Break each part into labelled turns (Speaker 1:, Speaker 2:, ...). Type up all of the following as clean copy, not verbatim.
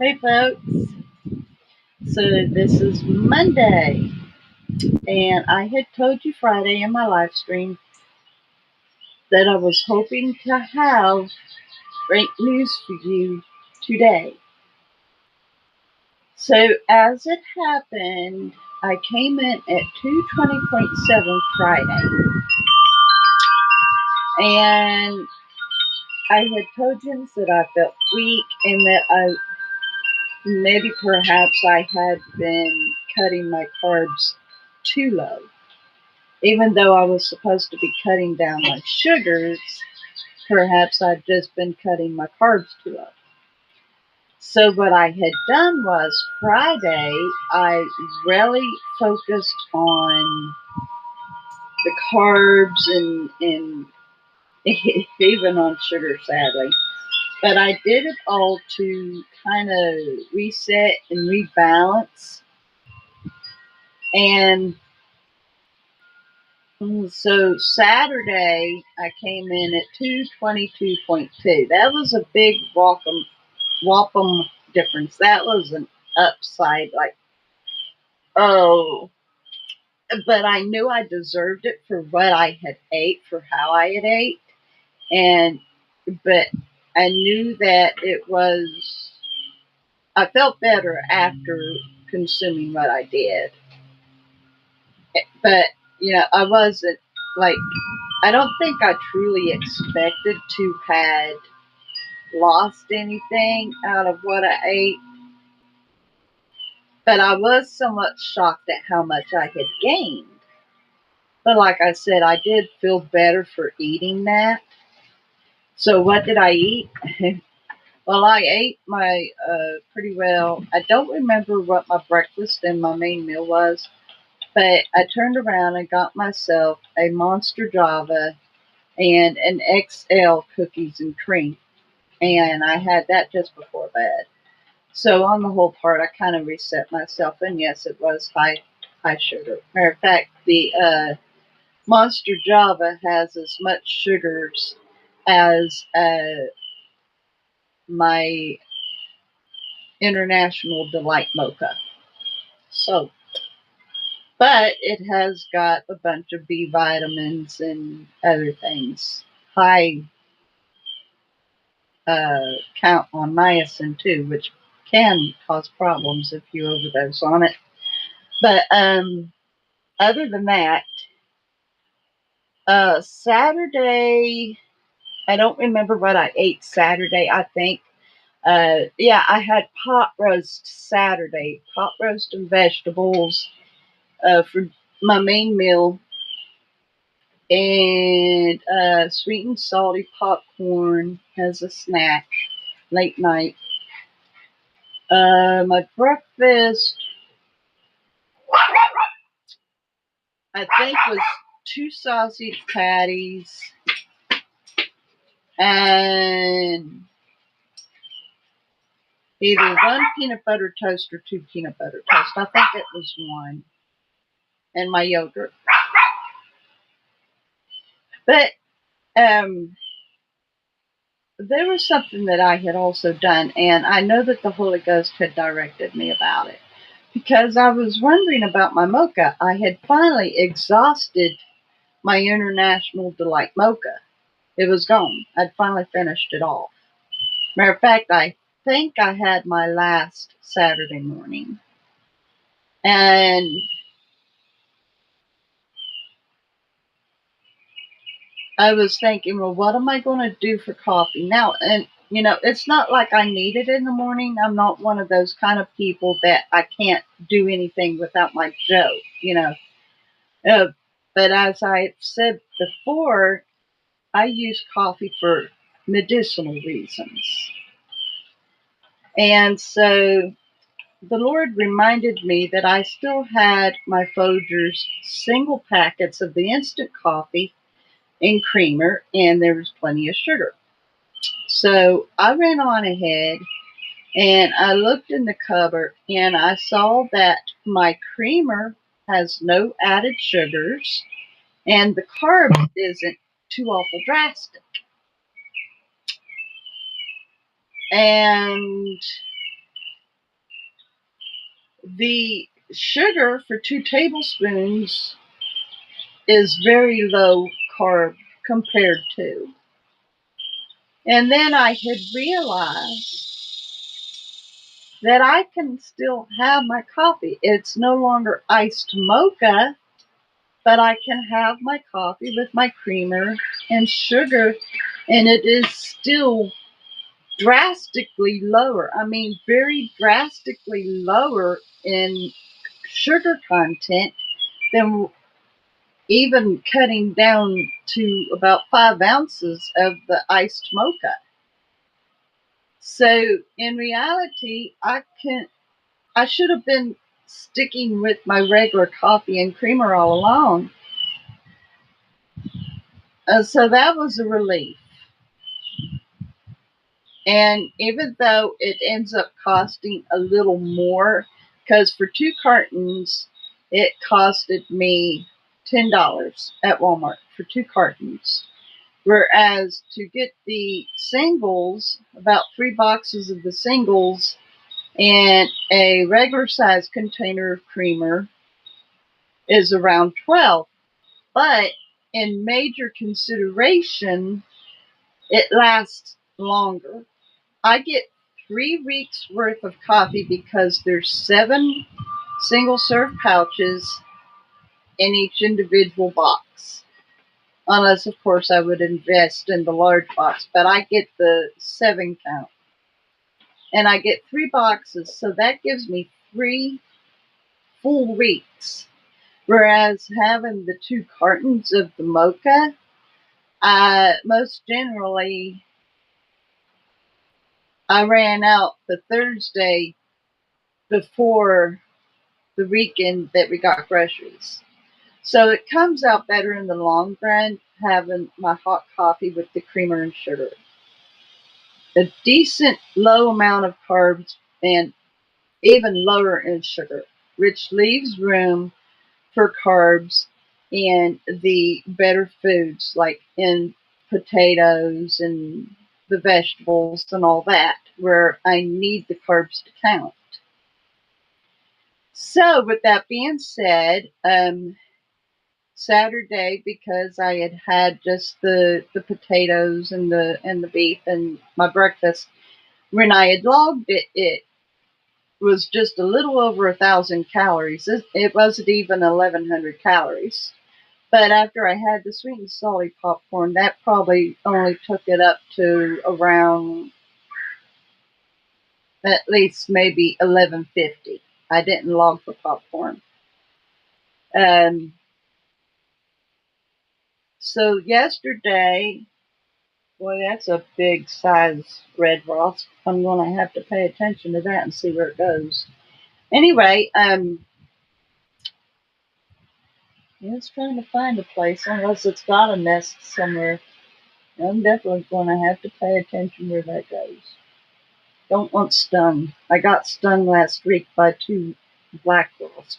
Speaker 1: Hey folks, so this is Monday, and I had told you Friday in my live stream that I was hoping to have great news for you today. So as it happened, I came in at 220.7 Friday, and I had told you that I felt weak and that perhaps I had been cutting my carbs too low. Even though I was supposed to be cutting down my sugars, perhaps I'd just been cutting my carbs too low. So what I had done was Friday, I really focused on the carbs and even on sugar, sadly. But I did it all to kind of reset and rebalance. And so Saturday, I came in at 222.2. That was a big whoppum difference. That was an upside, like, oh. But I knew I deserved it for what I had ate, for how I had ate. But I knew that I felt better after consuming what I did. But, I wasn't, like, I don't think I truly expected to had lost anything out of what I ate. But I was somewhat shocked at how much I had gained. But like I said, I did feel better for eating that. So what did I eat? Well, I ate my pretty well. I don't remember what my breakfast and my main meal was, but I turned around and got myself a Monster Java and an XL cookies and cream. And I had that just before bed. So on the whole part, I kind of reset myself, and yes, it was high sugar. Matter of fact, the Monster Java has as much sugars as my International Delight Mocha. So, but it has got a bunch of B vitamins and other things. High count on niacin too, which can cause problems if you overdose on it. But other than that, Saturday, I don't remember what I ate Saturday. I think, yeah, I had pot roast Saturday, pot roast and vegetables for my main meal, and sweet and salty popcorn as a snack late night. My breakfast, I think, was 2 sausage patties and either one peanut butter toast or 2 peanut butter toast. I think it was one. And my yogurt. But there was something that I had also done, and I know that the Holy Ghost had directed me about it. Because I was wondering about my mocha. I had finally exhausted my International Delight mocha. It was gone. I'd finally finished it all. Matter of fact, I think I had my last Saturday morning. And I was thinking, well, what am I going to do for coffee now? And, it's not like I need it in the morning. I'm not one of those kind of people that I can't do anything without my Joe, Uh, but as I said before, I use coffee for medicinal reasons. And so the Lord reminded me that I still had my Folgers single packets of the instant coffee and creamer, and there was plenty of sugar. So I ran on ahead and I looked in the cupboard and I saw that my creamer has no added sugars and the carb isn't too awful drastic. And The sugar for 2 tablespoons is very low carb compared to. And then I had realized that I can still have my coffee. It's no longer iced mocha, but I can have my coffee with my creamer and sugar, and it is still drastically lower. I mean, very drastically lower in sugar content than even cutting down to about 5 ounces of the iced mocha. So in reality, I should have been sticking with my regular coffee and creamer all along. So that was a relief. And even though it ends up costing a little more, because for 2 cartons, it costed me $10 at Walmart for 2 cartons. Whereas to get the singles, about 3 boxes of the singles, and a regular size container of creamer is around 12. But in major consideration, it lasts longer. I get 3 weeks worth of coffee because there's 7 single serve pouches in each individual box. Unless, of course, I would invest in the large box, but I get the 7 count. And I get 3 boxes, so that gives me 3 full weeks. Whereas having the 2 cartons of the mocha, most generally, I ran out the Thursday before the weekend that we got groceries. So it comes out better in the long run having my hot coffee with the creamer and sugar. A decent low amount of carbs and even lower in sugar, which leaves room for carbs and the better foods like in potatoes and the vegetables and all that, where I need the carbs to count. So, with that being said, Saturday, because I had just the potatoes and the beef and my breakfast, when I had logged it, it was just a little over 1,000 calories. It wasn't even 1,100 calories. But after I had the sweet and salty popcorn, that probably only took it up to around at least maybe 1150. I didn't log for popcorn. Um, so yesterday, boy, that's a big size red Ross. I'm going to have to pay attention to that and see where it goes. Anyway, it's trying to find a place unless it's got a nest somewhere. I'm definitely going to have to pay attention where that goes. Don't want stung. I got stung last week by 2 black girls.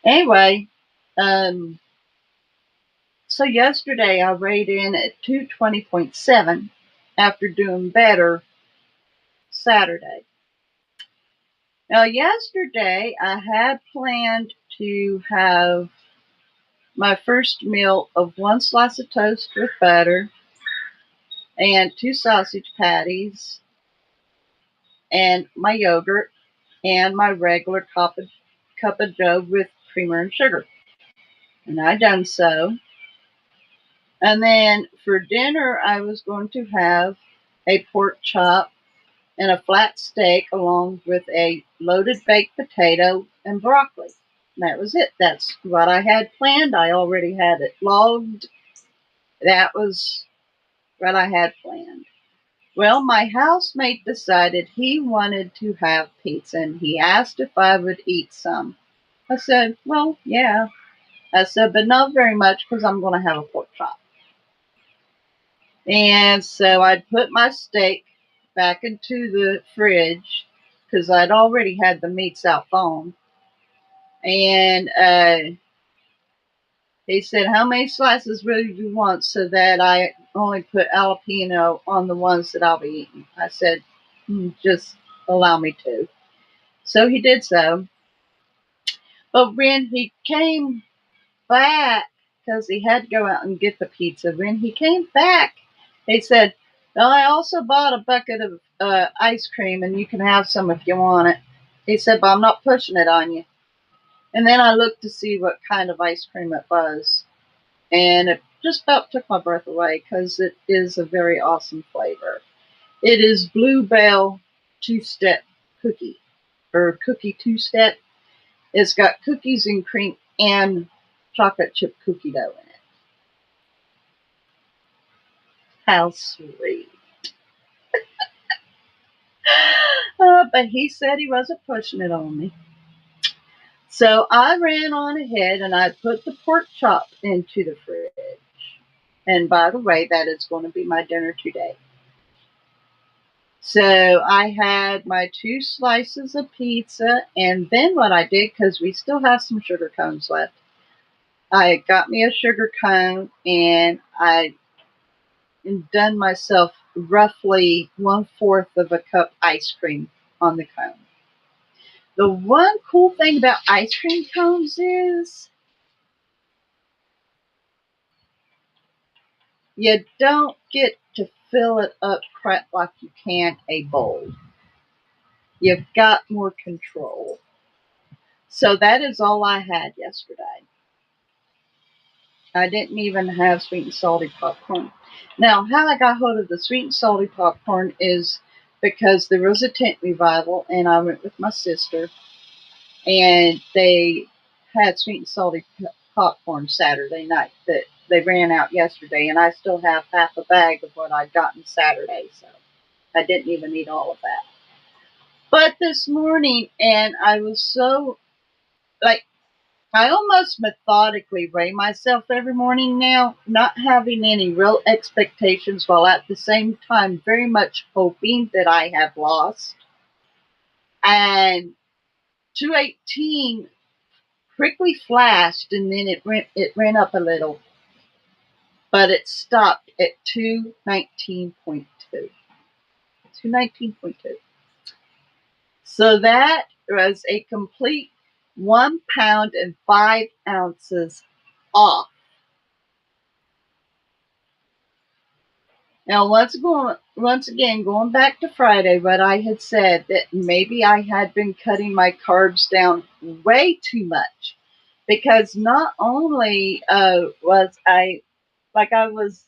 Speaker 1: Anyway, so yesterday I weighed in at 220.7 after doing better Saturday. Now, yesterday I had planned to have my first meal of 1 slice of toast with butter and 2 sausage patties and my yogurt and my regular cup of joe with creamer and sugar. And I done so. And then for dinner, I was going to have a pork chop and a flat steak along with a loaded baked potato and broccoli. And that was it. That's what I had planned. I already had it logged. That was what I had planned. Well, my housemate decided he wanted to have pizza and he asked if I would eat some. I said, well, yeah. I said, but not very much because I'm going to have a pork chop. And so I'd put my steak back into the fridge because I'd already had the meats out thawing. And he said, how many slices will you want so that I only put jalapeno on the ones that I'll be eating? I said, just allow me to. So he did so. But when he came back, because he had to go out and get the pizza, when he came back, he said, well, I also bought a bucket of ice cream, and you can have some if you want it. He said, but I'm not pushing it on you. And then I looked to see what kind of ice cream it was. And it just about took my breath away because it is a very awesome flavor. It is Bluebell two-step cookie, or cookie two-step. It's got cookies and cream and chocolate chip cookie dough in it. How sweet. But he said he wasn't pushing it on me. So I ran on ahead and I put the pork chop into the fridge. And by the way, that is going to be my dinner today. So I had my 2 slices of pizza, and then what I did, because we still have some sugar cones left, I got me a sugar cone and I done myself roughly 1/4 of a cup ice cream on the cone. The one cool thing about ice cream cones is you don't get to fill it up quite like you can a bowl. You've got more control. So that is all I had yesterday. I didn't even have sweet and salty popcorn. Now, how I got hold of the sweet and salty popcorn is because there was a tent revival, and I went with my sister, and they had sweet and salty popcorn Saturday night that they ran out yesterday, and I still have half a bag of what I'd gotten Saturday, so I didn't even eat all of that. But this morning, and I was so, like, I almost methodically weigh myself every morning now, not having any real expectations, while at the same time very much hoping that I have lost. And 218 quickly flashed, and then it ran up a little, but it stopped at 219.2. 219.2. So that was a complete 1 pound and 5 ounces off. Now, once again, going back to Friday, what I had said that maybe I had been cutting my carbs down way too much, because not only was I was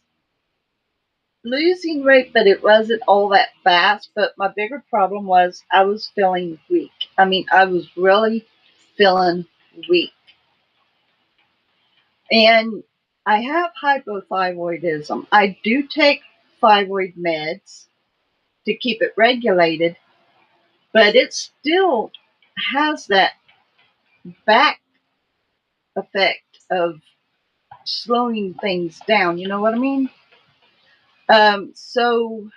Speaker 1: losing weight, but it wasn't all that fast. But my bigger problem was I was feeling weak. I mean, I was really feeling weak. And I have hypothyroidism. I do take thyroid meds to keep it regulated, but it still has that back effect of slowing things down. You know what I mean? So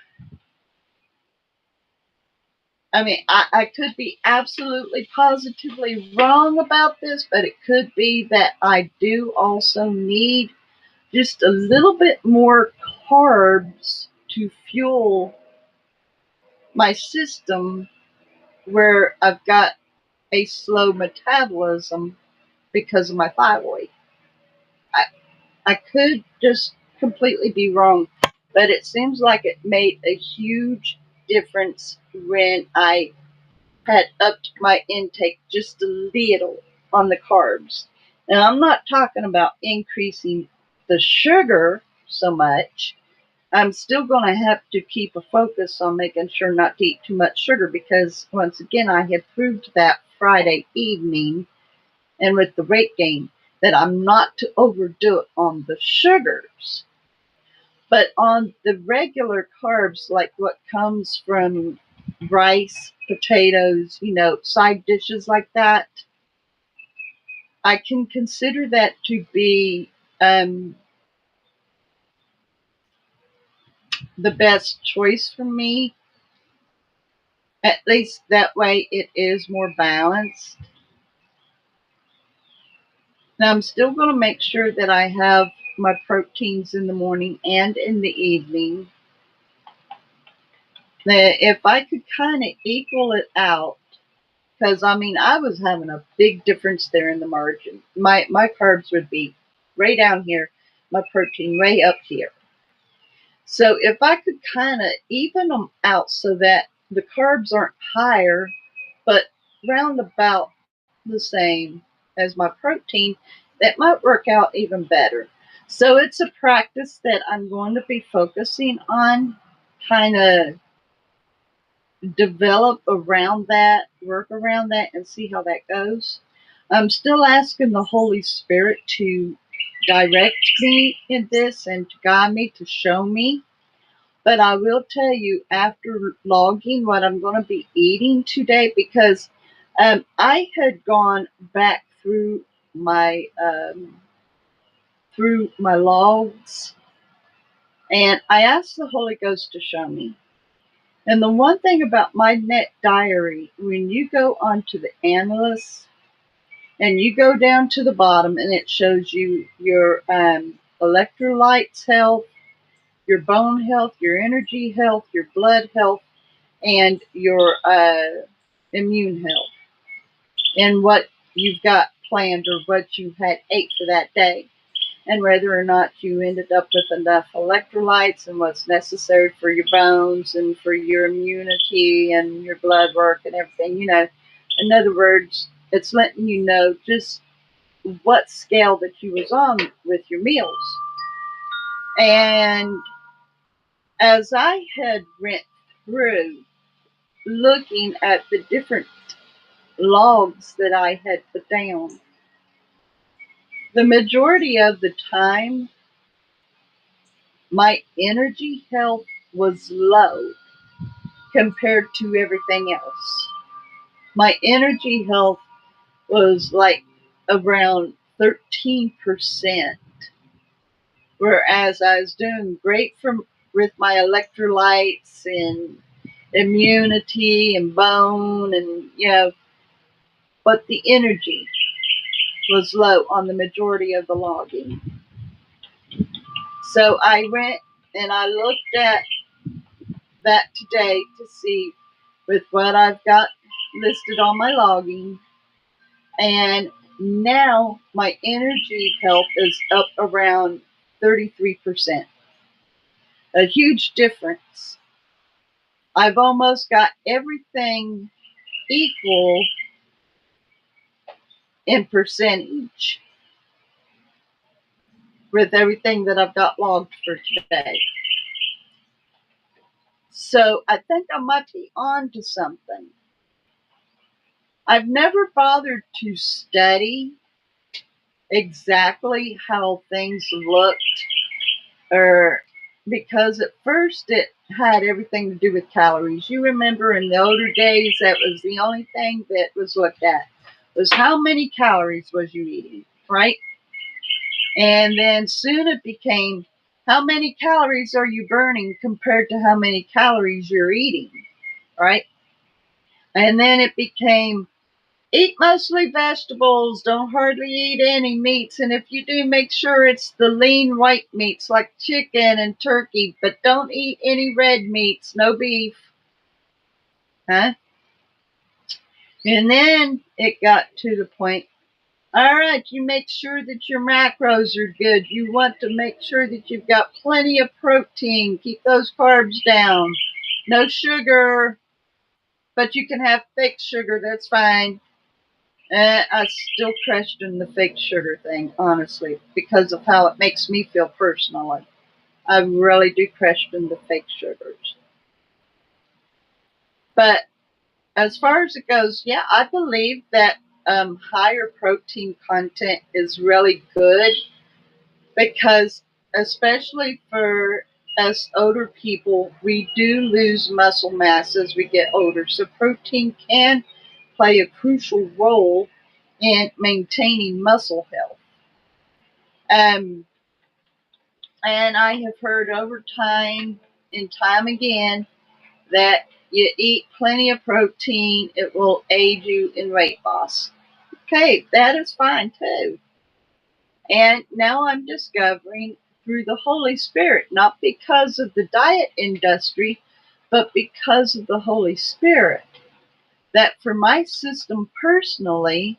Speaker 1: I mean, I could be absolutely positively wrong about this, but it could be that I do also need just a little bit more carbs to fuel my system, where I've got a slow metabolism because of my thyroid. I, I could just completely be wrong, but it seems like it made a huge difference when I had upped my intake just a little on the carbs. Now, I'm not talking about increasing the sugar so much. I'm still going to have to keep a focus on making sure not to eat too much sugar, because, once again, I had proved that Friday evening and with the weight gain that I'm not to overdo it on the sugars. But on the regular carbs, like what comes from rice, potatoes, side dishes like that, I can consider that to be the best choice for me. At least that way it is more balanced. Now, I'm still going to make sure that I have my proteins in the morning and in the evening. That if I could kind of equal it out, Because I mean, I was having a big difference there in the margin. My carbs would be way down here, my protein way up here. So if I could kind of even them out so that the carbs aren't higher, but round about the same as my protein, that might work out even better. So it's a practice that I'm going to be focusing on, kind of develop around that, work around that, and see how that goes. I'm still asking the Holy Spirit to direct me in this and to guide me, to show me. But I will tell you after logging what I'm going to be eating today, because I had gone back through my logs, and I asked the Holy Ghost to show me. And the one thing about my net diary, when you go onto the analyst and you go down to the bottom and it shows you your electrolytes health, your bone health, your energy health, your blood health, and your immune health, and what you've got planned or what you had ate for that day, and whether or not you ended up with enough electrolytes and what's necessary for your bones and for your immunity and your blood work and everything. In other words, it's letting you know just what scale that you was on with your meals. And as I had went through looking at the different logs that I had put down, the majority of the time my energy health was low compared to everything else. My energy health was like around 13%, whereas I was doing great with my electrolytes and immunity and bone and but the energy was low on the majority of the logging. So I went and I looked at that today to see with what I've got listed on my logging. And now my energy health is up around 33%. A huge difference. I've almost got everything equal in percentage with everything that I've got logged for today. So I think I might be on to something. I've never bothered to study exactly how things looked, or because at first it had everything to do with calories. You remember in the older days that was the only thing that was looked at, was how many calories was you eating, right? And then soon it became how many calories are you burning compared to how many calories you're eating, right? And then it became eat mostly vegetables, don't hardly eat any meats, and if you do, make sure it's the lean white meats like chicken and turkey, but don't eat any red meats, no beef. Huh? And then it got to the point, all right, you make sure that your macros are good. You want to make sure that you've got plenty of protein. Keep those carbs down. No sugar, but you can have fake sugar, that's fine. I still question the fake sugar thing, honestly, because of how it makes me feel personally. I really do question the fake sugars. But as far as it goes, yeah, I believe that higher protein content is really good, because, especially for us older people, we do lose muscle mass as we get older. So protein can play a crucial role in maintaining muscle health. Um, and I have heard over time and time again that you eat plenty of protein, it will aid you in weight loss. Okay, that is fine too. And now I'm discovering through the Holy Spirit, not because of the diet industry, but because of the Holy Spirit, that for my system personally,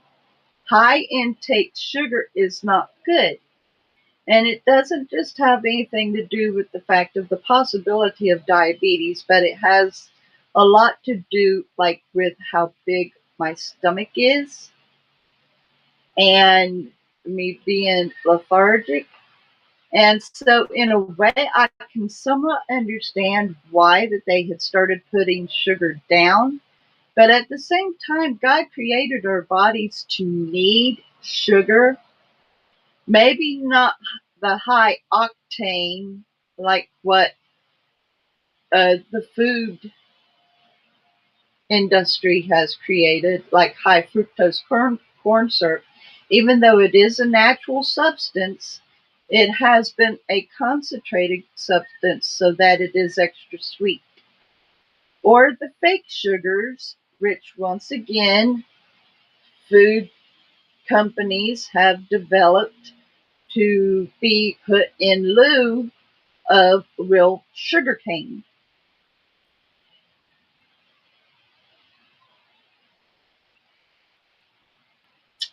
Speaker 1: high intake sugar is not good. And it doesn't just have anything to do with the fact of the possibility of diabetes, but it has a lot to do like with how big my stomach is and me being lethargic. And so in a way I can somewhat understand why that they had started putting sugar down. But at the same time, God created our bodies to need sugar. Maybe not the high octane like what the food industry has created, like high fructose corn syrup. Even though it is a natural substance, it has been a concentrated substance so that it is extra sweet. Or the fake sugars, which once again, food companies have developed to be put in lieu of real sugar cane.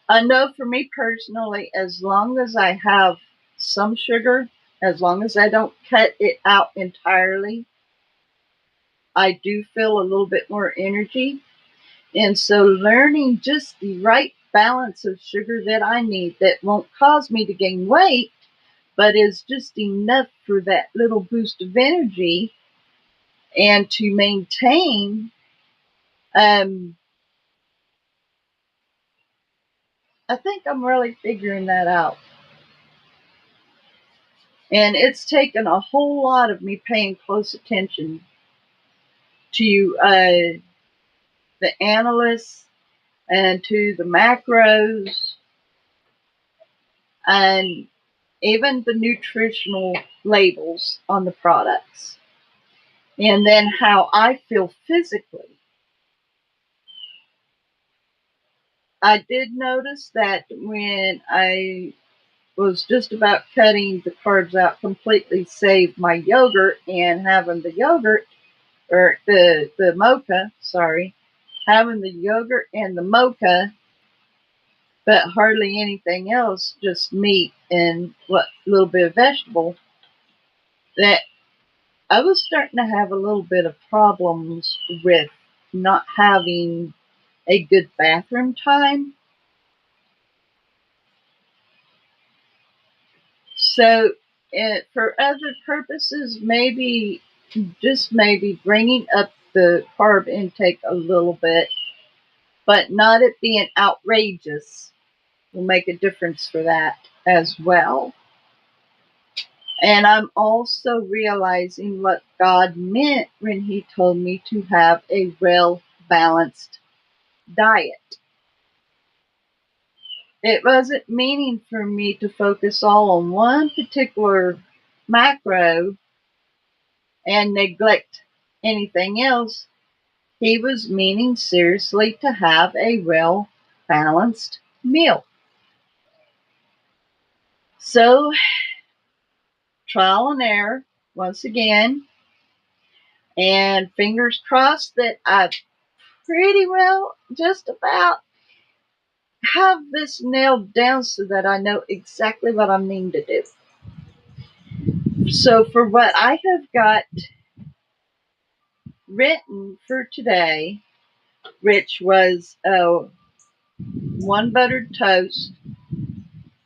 Speaker 1: I know for me personally, as long as I have some sugar, as long as I don't cut it out entirely, I do feel a little bit more energy. And so learning just the right balance of sugar that I need that won't cause me to gain weight, but is just enough for that little boost of energy and to maintain. Um, I think I'm really figuring that out. And it's taken a whole lot of me paying close attention to the analysts and to the macros and even the nutritional labels on the products. And then how I feel physically. I did notice that when I was just about cutting the carbs out completely, save my yogurt and having the yogurt or the mocha, sorry, having the yogurt and the mocha, but hardly anything else, just meat and what little bit of vegetable, that I was starting to have a little bit of problems with not having a good bathroom time. So, for other purposes, maybe just maybe bringing up the carb intake a little bit, but not it being outrageous will make a difference for that as well. And I'm also realizing what God meant when He told me to have a well balanced diet. It wasn't meaning for me to focus all on one particular macro and neglect anything else. He was meaning seriously to have a well balanced meal. So, trial and error once again, and fingers crossed that I pretty well just about have this nailed down so that I know exactly what I need to do. So, for what I have got written for today, which was one buttered toast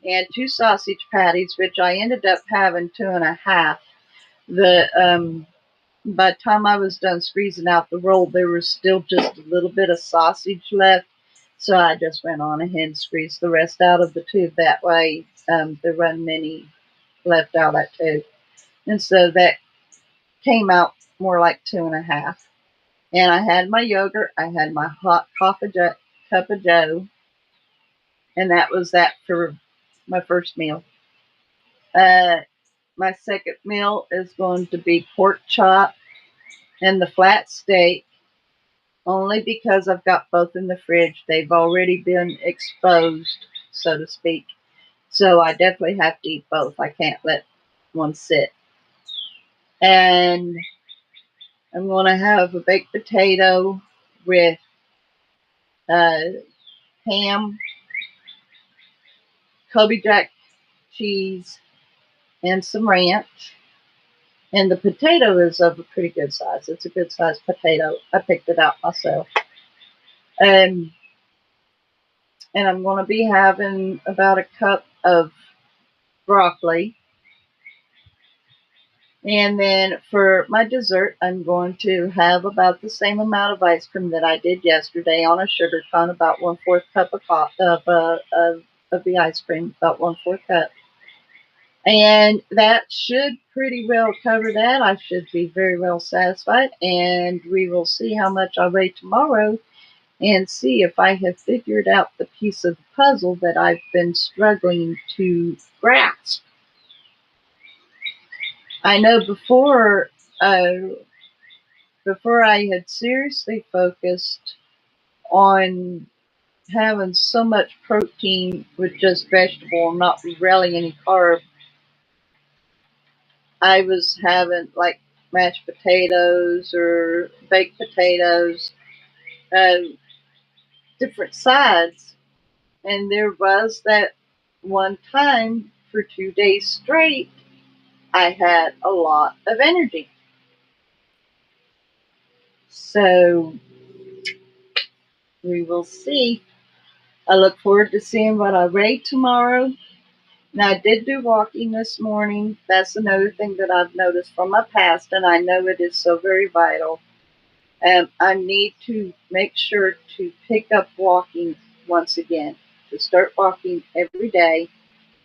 Speaker 1: and two sausage patties, which I ended up having two and a half. The By the time I was done squeezing out the roll, there was still just a little bit of sausage left. So I just went on ahead and squeezed the rest out of the tube. That way, there wasn't any left out of that tube. And so that came out more like two and a half. And I had my yogurt. I had my hot cup of joe. And that was that for my first meal. Uh, my second meal is going to be pork chop and the flat steak, only because I've got both in the fridge. They've already been exposed, so to speak. So I definitely have to eat both. I can't let one sit. And I'm going to have a baked potato with uh, ham, Kobe Jack cheese, and some ranch. And the potato is of a pretty good size. It's a good sized potato. I picked it out myself. Um, and I'm going to be having about a cup of broccoli. And then for my dessert, I'm going to have about the same amount of ice cream that I did yesterday on a sugar cone, about 1/4 cup of the ice cream, about 1/4 cup. And that should pretty well cover that. I should be very well satisfied. And we will see how much I weigh tomorrow and see if I have figured out the piece of the puzzle that I've been struggling to grasp. I know before I had seriously focused on having so much protein with just vegetable and not really any carb, I was having like mashed potatoes or baked potatoes, uh, different sides. And there was that one time for 2 days straight, I had a lot of energy. So we will see. I look forward to seeing what I weigh tomorrow. Now, I did do walking this morning. That's another thing that I've noticed from my past, and I know it is so very vital. I need to make sure to pick up walking once again, to start walking every day.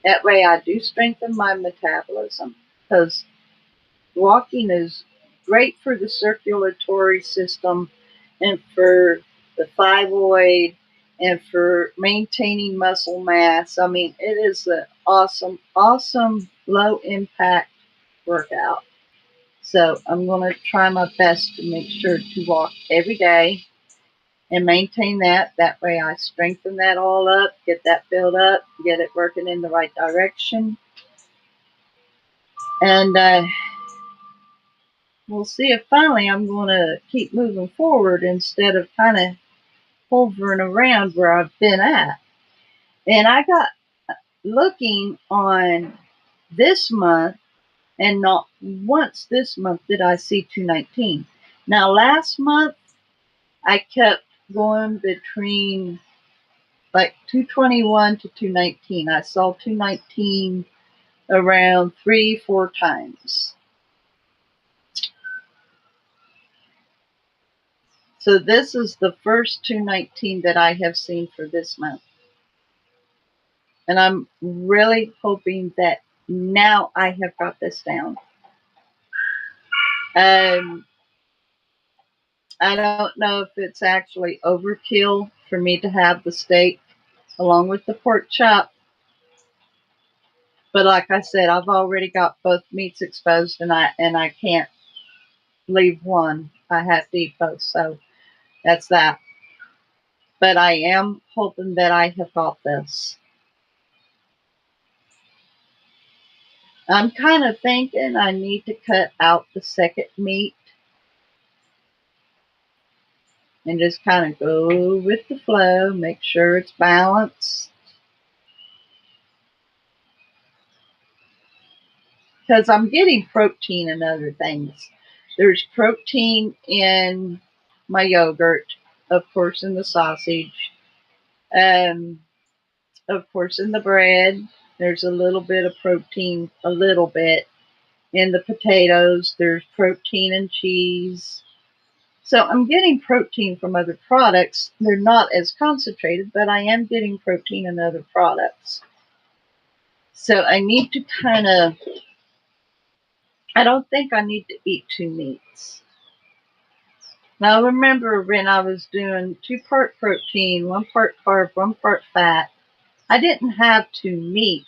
Speaker 1: That way, I do strengthen my metabolism because walking is great for the circulatory system and for the thyroid and for maintaining muscle mass. I mean, it is an awesome, awesome low impact workout. So I'm going to try my best to make sure to walk every day and maintain that. That way I strengthen that all up, get that built up, get it working in the right direction. And we'll see if finally I'm going to keep moving forward instead of kind of hovering around where I've been at. And I got looking on this month, and not once this month did I see 219. Now, last month, I kept going between like 221 to 219. I saw 219 around 3, 4 times. So this is the first 219 that I have seen for this month. And I'm really hoping that now I have got this down. Um, I don't know if it's actually overkill for me to have the steak along with the pork chop. But like I said, I've already got both meats exposed and I can't leave one. I have to eat both. So that's that. But I am hoping that I have got this. I'm kind of thinking I need to cut out the second meat and just kind of go with the flow, make sure it's balanced. Because I'm getting protein and other things. There's protein in my yogurt, of course, in the sausage, um, of course, in the bread. There's a little bit of protein, a little bit in the potatoes. There's protein in cheese. So I'm getting protein from other products. They're not as concentrated, but I am getting protein in other products. So I need to kind of, I don't think I need to eat two meats. Now, I remember when I was doing 2-part protein, 1 part carb, 1 part fat, I didn't have two meats.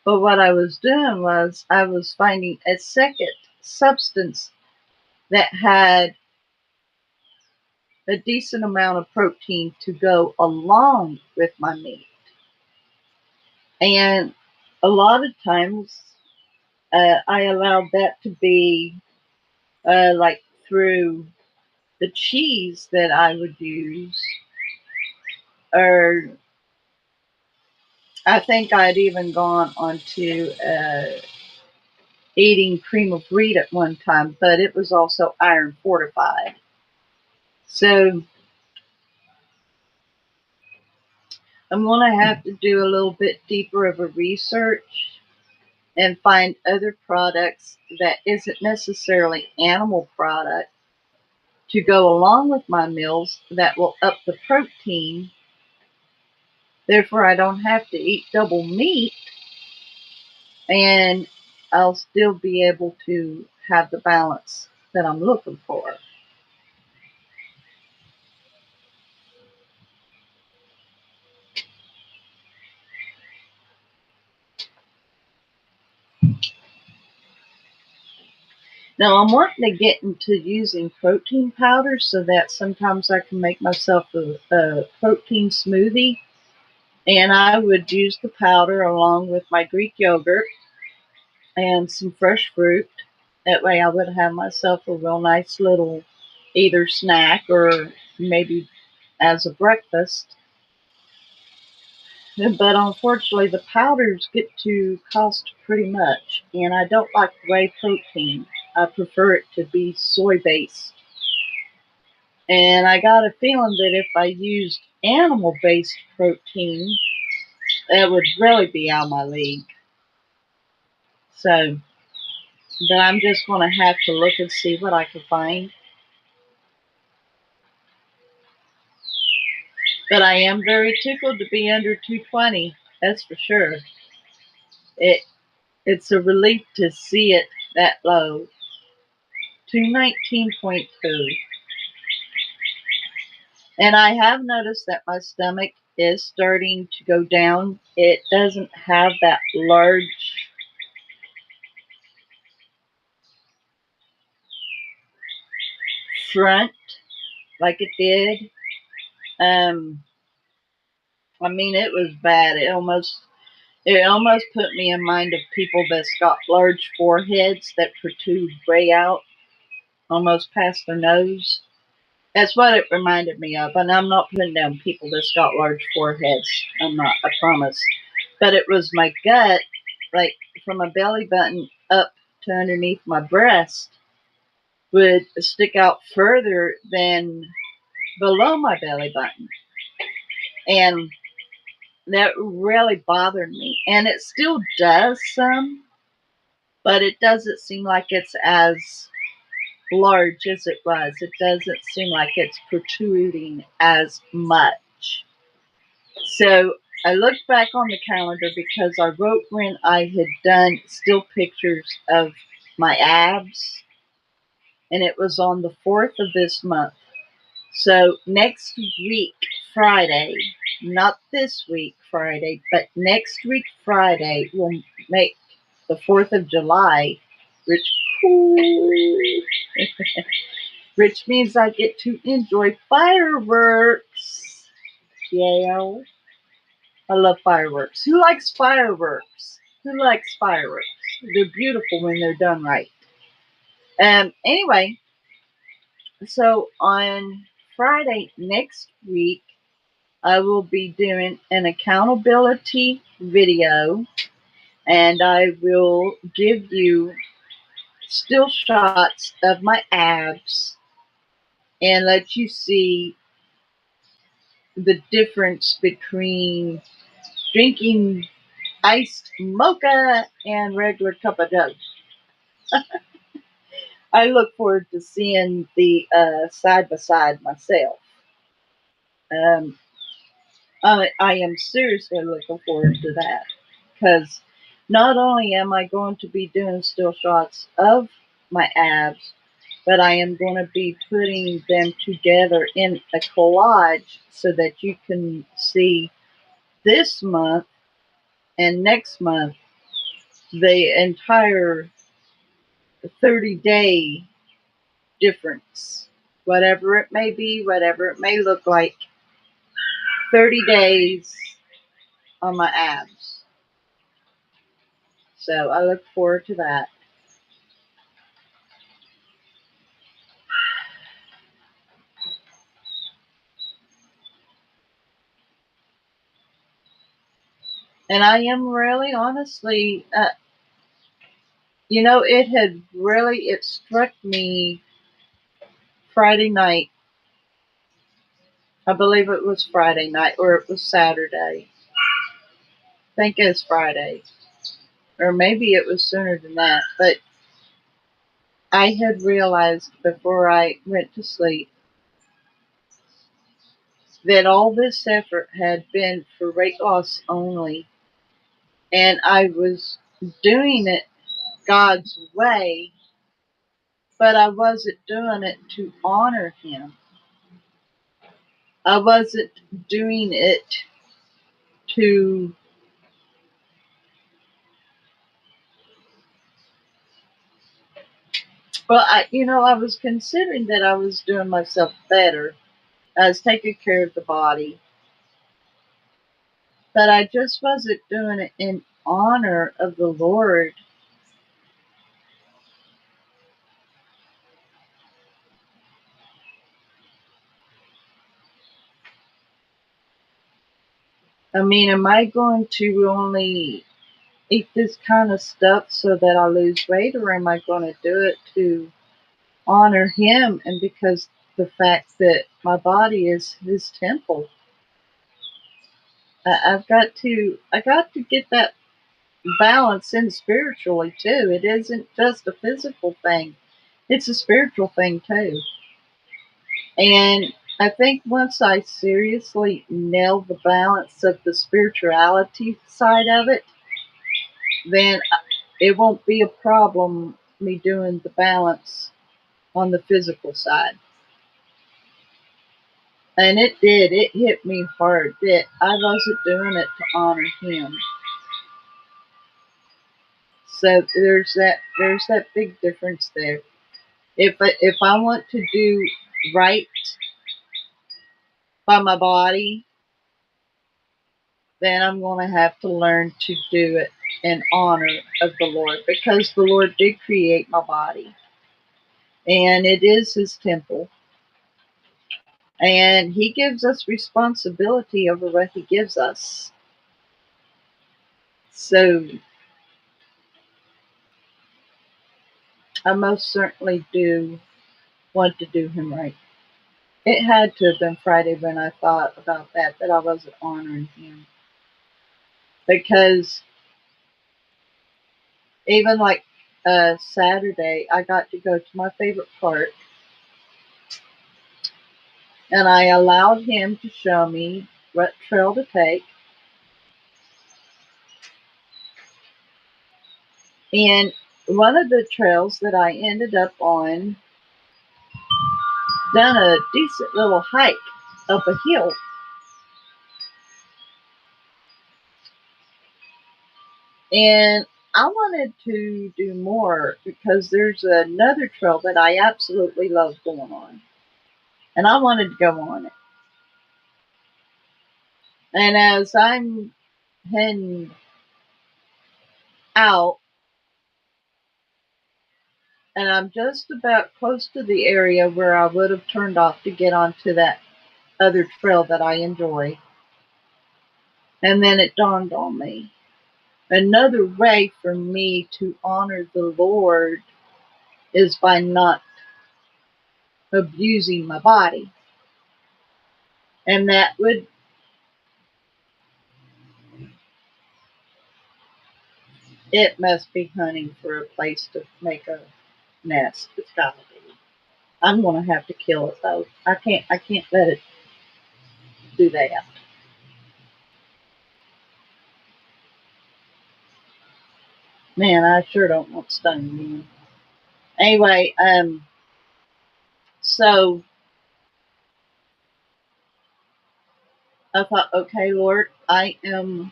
Speaker 1: But what I was doing was I was finding a second substance that had a decent amount of protein to go along with my meat. And a lot of times I allowed that to be like through the cheese that I would use or I think I'd even gone on to eating cream of wheat at one time, but it was also iron fortified. So I'm going to have to do a little bit deeper of a research and find other products that isn't necessarily animal product to go along with my meals that will up the protein. Therefore, I don't have to eat double meat and I'll still be able to have the balance that I'm looking for. Now, I'm wanting to get into using protein powder so that sometimes I can make myself a protein smoothie. And I would use the powder along with my Greek yogurt and some fresh fruit. That way I would have myself a real nice little either snack or maybe as a breakfast. But unfortunately, the powders get to cost pretty much, and I don't like whey protein. I prefer it to be soy based. And I got a feeling that if I used animal based protein, that would really be out of my league. So, but I'm just going to have to look and see what I can find. But I am very tickled to be under 220. That's for sure. It it's a relief to see it that low. 219.2. And I have noticed that my stomach is starting to go down. It doesn't have that large front like it did. Um, I mean, it was bad. It almost put me in mind of people that's got large foreheads that protrude way out, almost past their nose. That's what it reminded me of. And I'm not putting down people that's got large foreheads. I'm not, I promise. But it was my gut, like from my belly button up to underneath my breast, would stick out further than below my belly button. And that really bothered me. And it still does some, but it doesn't seem like it's as large as it was. It doesn't seem like it's protruding as much. So I looked back on the calendar because I wrote when I had done still pictures of my abs, and it was on the 4th of this month. So next week, Friday, not this week, Friday, but next week, Friday, will make the 4th of July, which, which means I get to enjoy fireworks. Yeah. I love fireworks. Who likes fireworks? Who likes fireworks? They're beautiful when they're done right. Anyway, so on Friday next week, I will be doing an accountability video and I will give you still shots of my abs and let you see the difference between drinking iced mocha and regular cup of joe. I look forward to seeing the side by side myself. Um, I am seriously looking forward to that because not only am I going to be doing still shots of my abs, but I am going to be putting them together in a collage so that you can see this month and next month the entire 30-day difference. Whatever it may be, whatever it may look like, 30 days on my abs. So I look forward to that. And I am really honestly, it struck me Friday night. I believe it was Friday night or it was Saturday. I think it was Friday. Or maybe it was sooner than that. But I had realized before I went to sleep that all this effort had been for weight loss only. And I was doing it God's way, but I wasn't doing it to honor Him. I wasn't doing it to, I was considering that I was doing myself better. I was taking care of the body, but I just wasn't doing it in honor of the Lord. I mean, am I going to only eat this kind of stuff so that I lose weight, or am I going to do it to honor Him and because the fact that my body is His temple? I got to get that balance in spiritually too. It isn't just a physical thing; it's a spiritual thing too. And I think once I seriously nail the balance of the spirituality side of it, then it won't be a problem me doing the balance on the physical side. And it did. It hit me hard that I wasn't doing it to honor Him. So there's that big difference there. If I want to do right by my body, then I'm going to have to learn to do it in honor of the Lord because the Lord did create my body and it is His temple. And He gives us responsibility over what He gives us. So I most certainly do want to do Him right. It had to have been Friday when I thought about that I wasn't honoring Him. Because even like Saturday, I got to go to my favorite park and I allowed Him to show me what trail to take. And one of the trails that I ended up on done a decent little hike up a hill. And I wanted to do more because there's another trail that I absolutely love going on. And I wanted to go on it. And as I'm heading out, and I'm just about close to the area where I would have turned off to get onto that other trail that I enjoy. And then it dawned on me. Another way for me to honor the Lord is by not abusing my body. And that would, it must be hunting for a place to make a nest. It's gotta be. I'm gonna have to kill it though. I can't let it do that. Man, I sure don't want stone again. Anyway, so I thought, okay, Lord, I am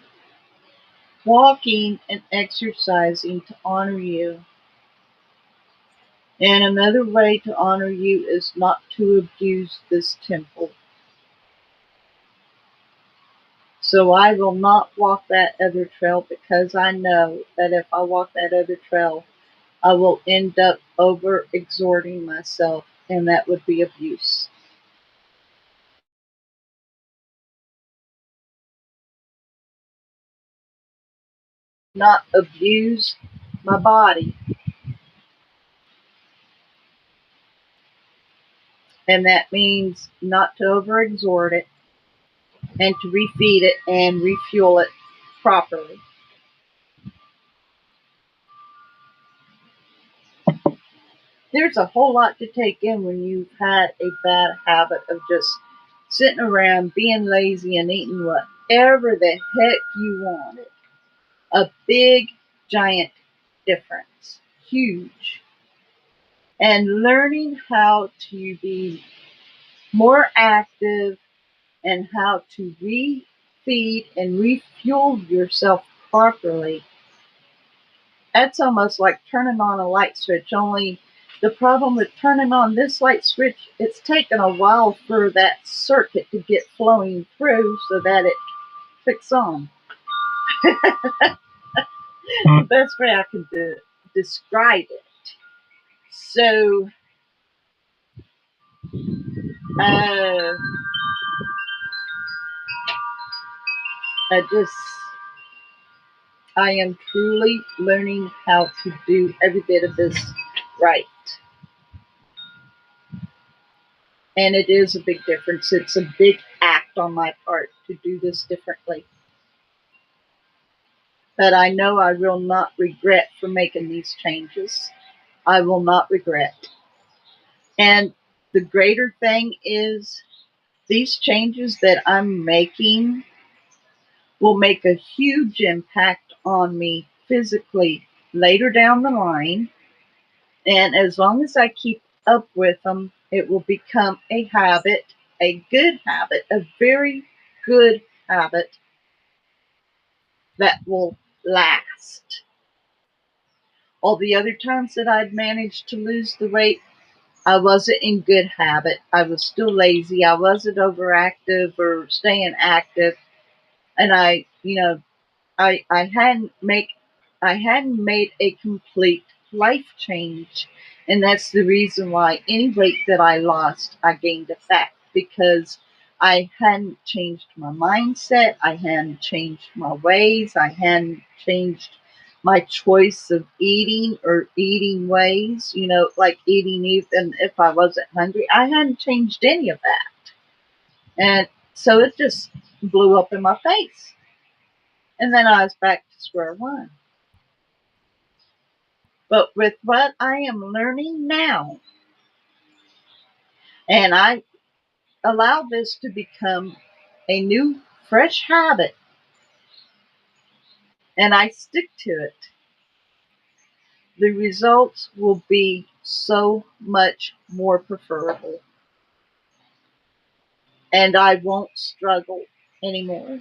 Speaker 1: walking and exercising to honor you. And another way to honor you is not to abuse this temple. So I will not walk that other trail because I know that if I walk that other trail, I will end up over exhorting myself, and that would be abuse. not abuse my body. And that means not to overexert it and to refeed it and refuel it properly. There's a whole lot to take in when you've had a bad habit of just sitting around being lazy and eating whatever the heck you wanted. A big, giant difference. Huge. And learning how to be more active and how to refeed and refuel yourself properly. That's almost like turning on a light switch, only the problem with turning on this light switch, it's taken a while for that circuit to get flowing through so that it clicks on. The best way I can describe it. So, uh, I just, I am truly learning how to do every bit of this right. And it is a big difference. It's a big act on my part to do this differently. But I know I will not regret for making these changes. I will not regret. And the greater thing is these changes that I'm making will make a huge impact on me physically later down the line. And as long as I keep up with them, it will become a habit, a good habit, a very good habit that will last. All the other times that I'd managed to lose the weight, I wasn't in good habit. I was still lazy. I wasn't overactive or staying active. And I I hadn't made a complete life change. And that's the reason why any weight that I lost, I gained it back because I hadn't changed my mindset, I hadn't changed my ways, I hadn't changed my choice of eating or eating ways, like eating even if I wasn't hungry. I hadn't changed any of that. And so it just blew up in my face. And then I was back to square one. But with what I am learning now, and I allow this to become a new, fresh habit, and I stick to it, the results will be so much more preferable. And I won't struggle anymore.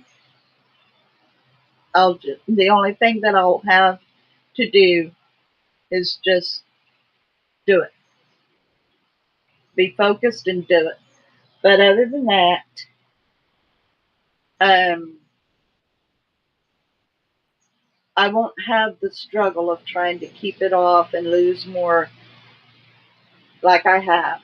Speaker 1: The only thing that I'll have to do is just do it. Be focused and do it. But other than that, um, I won't have the struggle of trying to keep it off and lose more like I have.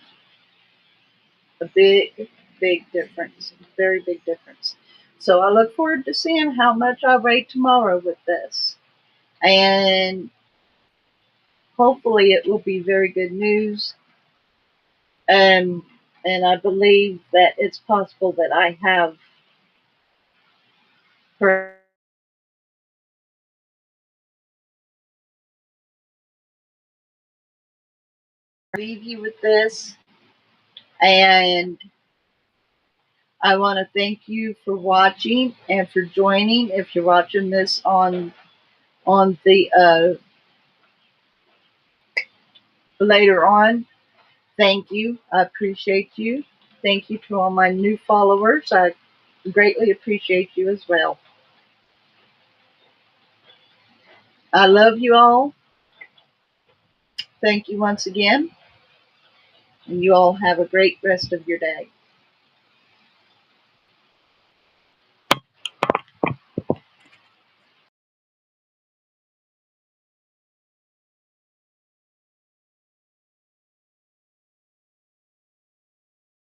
Speaker 1: A big, big difference. Very big difference. So I look forward to seeing how much I weigh tomorrow with this. And hopefully it will be very good news. Um, and I believe that it's possible that I have her leave you with this. And I want to thank you for watching and for joining. If you're watching this on the later on, thank you. I appreciate you. Thank you to all my new followers. I greatly appreciate you as well. I love you all. Thank you once again. And you all have a great rest of your day.